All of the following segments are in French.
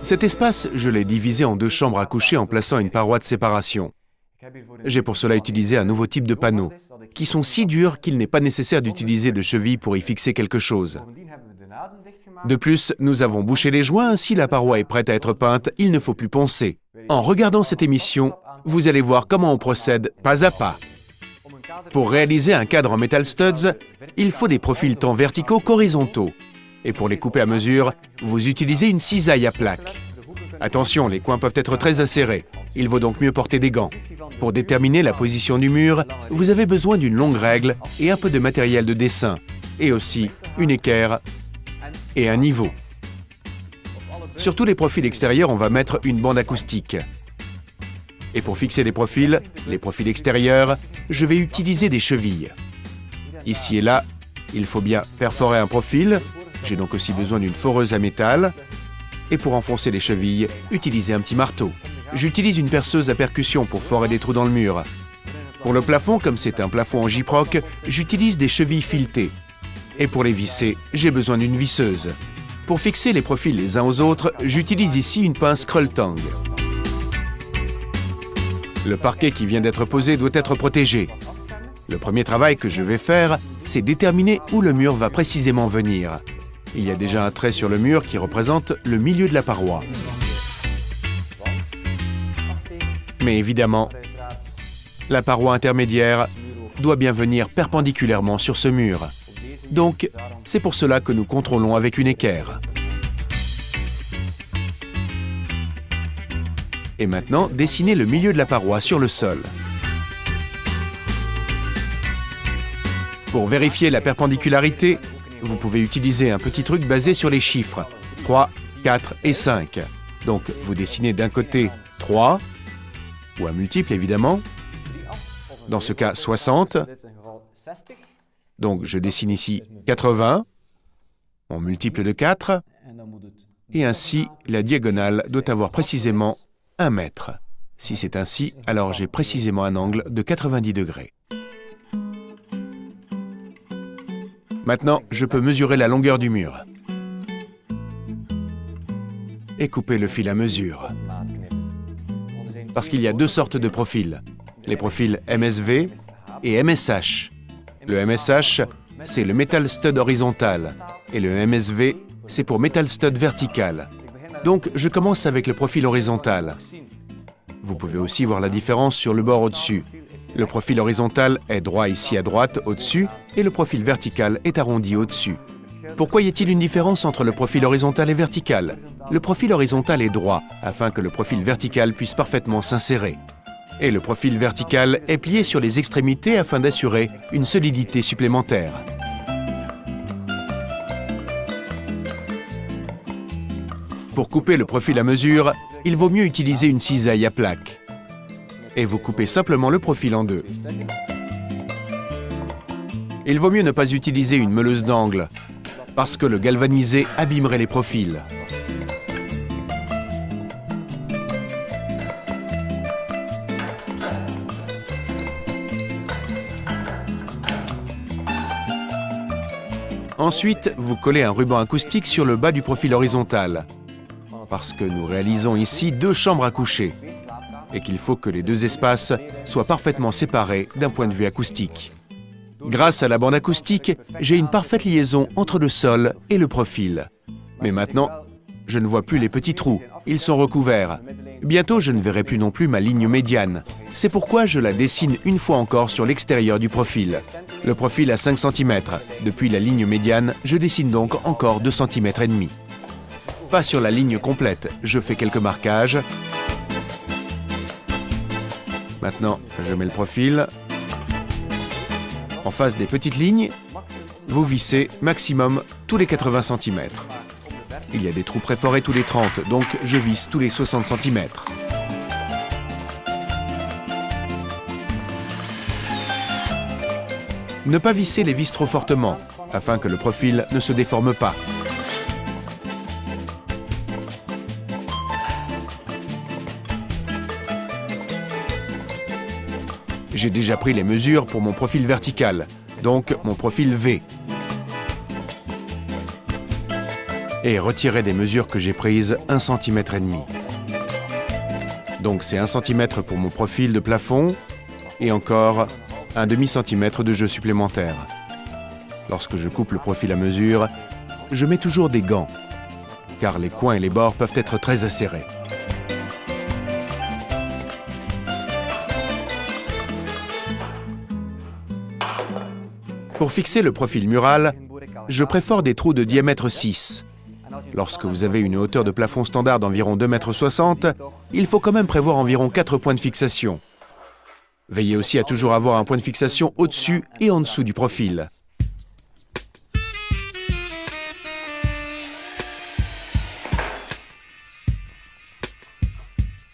Cet espace, je l'ai divisé en deux chambres à coucher en plaçant une paroi de séparation. J'ai pour cela utilisé un nouveau type de panneaux, qui sont si durs qu'il n'est pas nécessaire d'utiliser de chevilles pour y fixer quelque chose. De plus, nous avons bouché les joints, ainsi la paroi est prête à être peinte, il ne faut plus poncer. En regardant cette émission, vous allez voir comment on procède pas à pas. Pour réaliser un cadre en metal studs, il faut des profils tant verticaux qu'horizontaux. Et pour les couper à mesure, vous utilisez une cisaille à plaque. Attention, les coins peuvent être très acérés. Il vaut donc mieux porter des gants. Pour déterminer la position du mur, vous avez besoin d'une longue règle et un peu de matériel de dessin. Et aussi une équerre et un niveau. Sur tous les profils extérieurs, on va mettre une bande acoustique. Et pour fixer les profils extérieurs, je vais utiliser des chevilles. Ici et là, il faut bien perforer un profil. J'ai donc aussi besoin d'une foreuse à métal. Et pour enfoncer les chevilles, utilisez un petit marteau. J'utilise une perceuse à percussion pour forer des trous dans le mur. Pour le plafond, comme c'est un plafond en gyproc, j'utilise des chevilles filetées. Et pour les visser, j'ai besoin d'une visseuse. Pour fixer les profils les uns aux autres, j'utilise ici une pince Kröll-Tang. Le parquet qui vient d'être posé doit être protégé. Le premier travail que je vais faire, c'est déterminer où le mur va précisément venir. Il y a déjà un trait sur le mur qui représente le milieu de la paroi. Mais évidemment, la paroi intermédiaire doit bien venir perpendiculairement sur ce mur. Donc, c'est pour cela que nous contrôlons avec une équerre. Et maintenant, dessinez le milieu de la paroi sur le sol. Pour vérifier la perpendicularité, vous pouvez utiliser un petit truc basé sur les chiffres 3, 4 et 5. Donc, vous dessinez d'un côté 3, ou un multiple évidemment, dans ce cas 60. Donc, je dessine ici 80, en multiple de 4, et ainsi, la diagonale doit avoir précisément 1 mètre. Si c'est ainsi, alors j'ai précisément un angle de 90 degrés. Maintenant, je peux mesurer la longueur du mur et couper le fil à mesure. Parce qu'il y a deux sortes de profils, les profils MSV et MSH. Le MSH, c'est le Metal Stud horizontal, et le MSV, c'est pour Metal Stud vertical. Donc, je commence avec le profil horizontal. Vous pouvez aussi voir la différence sur le bord au-dessus. Le profil horizontal est droit ici à droite, au-dessus, et le profil vertical est arrondi au-dessus. Pourquoi y a-t-il une différence entre le profil horizontal et vertical? Le profil horizontal est droit, afin que le profil vertical puisse parfaitement s'insérer. Et le profil vertical est plié sur les extrémités afin d'assurer une solidité supplémentaire. Pour couper le profil à mesure, il vaut mieux utiliser une cisaille à plaque. Et vous coupez simplement le profil en deux. Il vaut mieux ne pas utiliser une meuleuse d'angle, parce que le galvanisé abîmerait les profils. Ensuite, vous collez un ruban acoustique sur le bas du profil horizontal, parce que nous réalisons ici deux chambres à coucher, et qu'il faut que les deux espaces soient parfaitement séparés d'un point de vue acoustique. Grâce à la bande acoustique, j'ai une parfaite liaison entre le sol et le profil. Mais maintenant, je ne vois plus les petits trous, ils sont recouverts. Bientôt, je ne verrai plus non plus ma ligne médiane. C'est pourquoi je la dessine une fois encore sur l'extérieur du profil. Le profil a 5 cm. Depuis la ligne médiane, je dessine donc encore 2,5 cm. Pas sur la ligne complète, je fais quelques marquages. Maintenant, je mets le profil. En face des petites lignes, vous vissez maximum tous les 80 cm. Il y a des trous préforés tous les 30, donc je visse tous les 60 cm. Ne pas visser les vis trop fortement, afin que le profil ne se déforme pas. J'ai déjà pris les mesures pour mon profil vertical, donc mon profil V. et retirer des mesures que j'ai prises 1,5 cm. Donc c'est 1 cm pour mon profil de plafond et encore un demi-centimètre de jeu supplémentaire. Lorsque je coupe le profil à mesure, je mets toujours des gants, car les coins et les bords peuvent être très acérés. Pour fixer le profil mural, je préfère des trous de diamètre 6. Lorsque vous avez une hauteur de plafond standard d'environ 2,60 m, il faut quand même prévoir environ 4 points de fixation. Veillez aussi à toujours avoir un point de fixation au-dessus et en dessous du profil.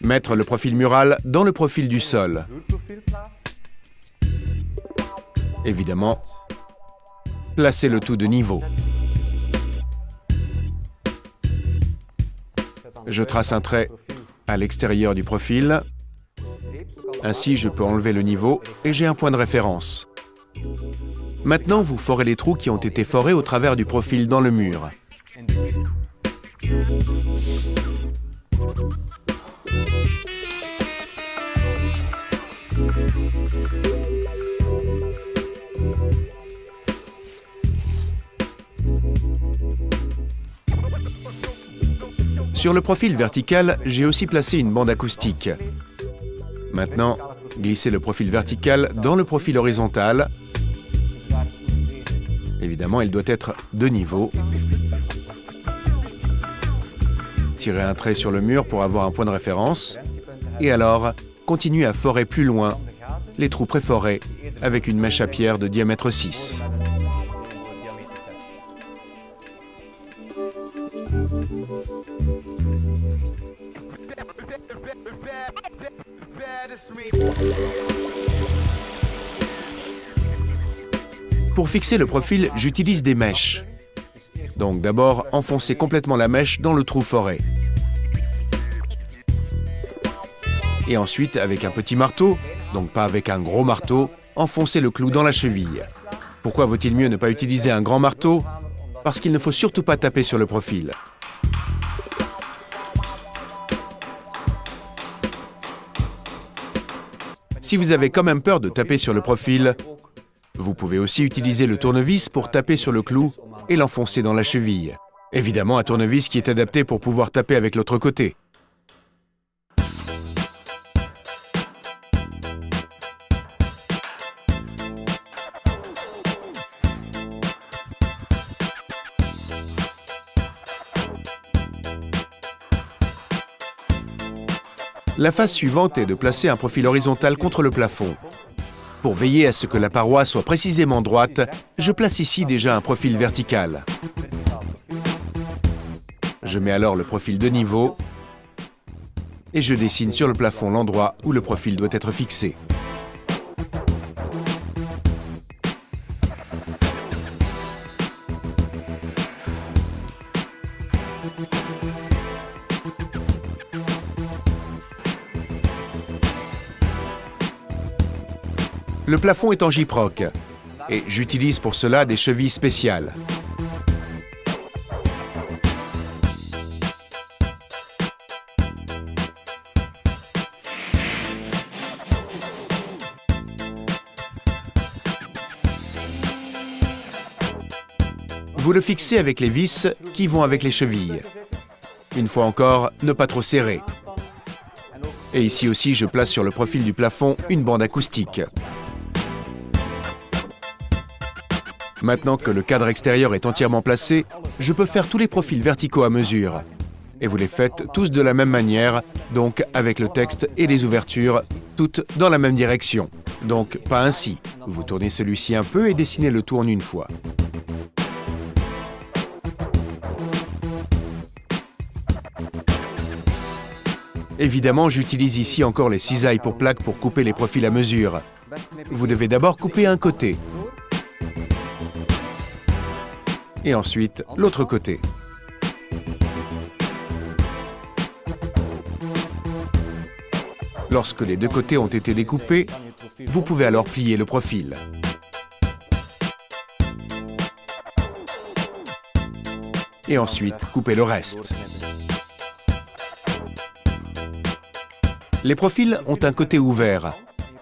Mettre le profil mural dans le profil du sol. Évidemment, placer le tout de niveau. Je trace un trait à l'extérieur du profil. Ainsi, je peux enlever le niveau et j'ai un point de référence. Maintenant, vous forez les trous qui ont été forés au travers du profil dans le mur. Sur le profil vertical, j'ai aussi placé une bande acoustique. Maintenant, glissez le profil vertical dans le profil horizontal. Évidemment, il doit être de niveau. Tirez un trait sur le mur pour avoir un point de référence. Et alors, continuez à forer plus loin les trous préforés avec une mèche à pierre de diamètre 6. Pour fixer le profil, j'utilise des mèches. Donc d'abord, enfoncez complètement la mèche dans le trou foré. Et ensuite, avec un petit marteau, donc pas avec un gros marteau, enfoncez le clou dans la cheville. Pourquoi vaut-il mieux ne pas utiliser un grand marteau? Parce qu'il ne faut surtout pas taper sur le profil. Si vous avez quand même peur de taper sur le profil, vous pouvez aussi utiliser le tournevis pour taper sur le clou et l'enfoncer dans la cheville. Évidemment, un tournevis qui est adapté pour pouvoir taper avec l'autre côté. La phase suivante est de placer un profil horizontal contre le plafond. Pour veiller à ce que la paroi soit précisément droite, je place ici déjà un profil vertical. Je mets alors le profil de niveau et je dessine sur le plafond l'endroit où le profil doit être fixé. Le plafond est en gyproc et j'utilise pour cela des chevilles spéciales. Vous le fixez avec les vis qui vont avec les chevilles. Une fois encore, ne pas trop serrer. Et ici aussi, je place sur le profil du plafond une bande acoustique. Maintenant que le cadre extérieur est entièrement placé, je peux faire tous les profils verticaux à mesure. Et vous les faites tous de la même manière, donc avec le texte et les ouvertures, toutes dans la même direction. Donc pas ainsi. Vous tournez celui-ci un peu et dessinez le tout en une fois. Évidemment, j'utilise ici encore les cisailles pour plaques pour couper les profils à mesure. Vous devez d'abord couper un côté. Et ensuite, l'autre côté. Lorsque les deux côtés ont été découpés, vous pouvez alors plier le profil. et ensuite coupez le reste. Les profils ont un côté ouvert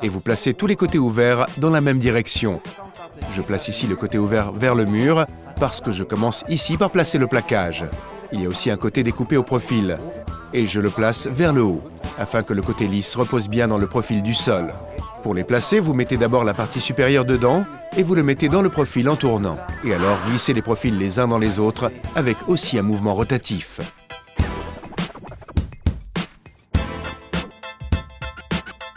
et vous placez tous les côtés ouverts dans la même direction. Je place ici le côté ouvert vers le mur parce que je commence ici par placer le plaquage. Il y a aussi un côté découpé au profil et je le place vers le haut afin que le côté lisse repose bien dans le profil du sol. Pour les placer, vous mettez d'abord la partie supérieure dedans et vous le mettez dans le profil en tournant. Et alors glissez les profils les uns dans les autres avec aussi un mouvement rotatif.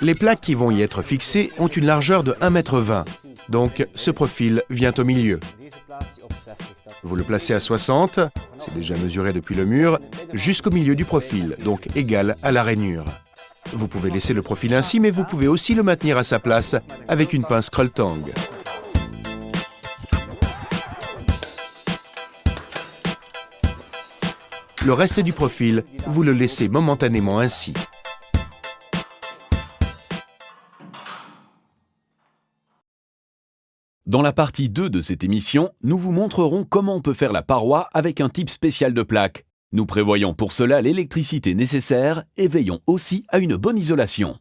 Les plaques qui vont y être fixées ont une largeur de 1,20 m, donc ce profil vient au milieu. Vous le placez à 60, c'est déjà mesuré depuis le mur, jusqu'au milieu du profil, donc égal à la rainure. Vous pouvez laisser le profil ainsi, mais vous pouvez aussi le maintenir à sa place avec une pince Krultang. Le reste du profil, vous le laissez momentanément ainsi. Dans la partie 2 de cette émission, nous vous montrerons comment on peut faire la paroi avec un type spécial de plaque. Nous prévoyons pour cela l'électricité nécessaire et veillons aussi à une bonne isolation.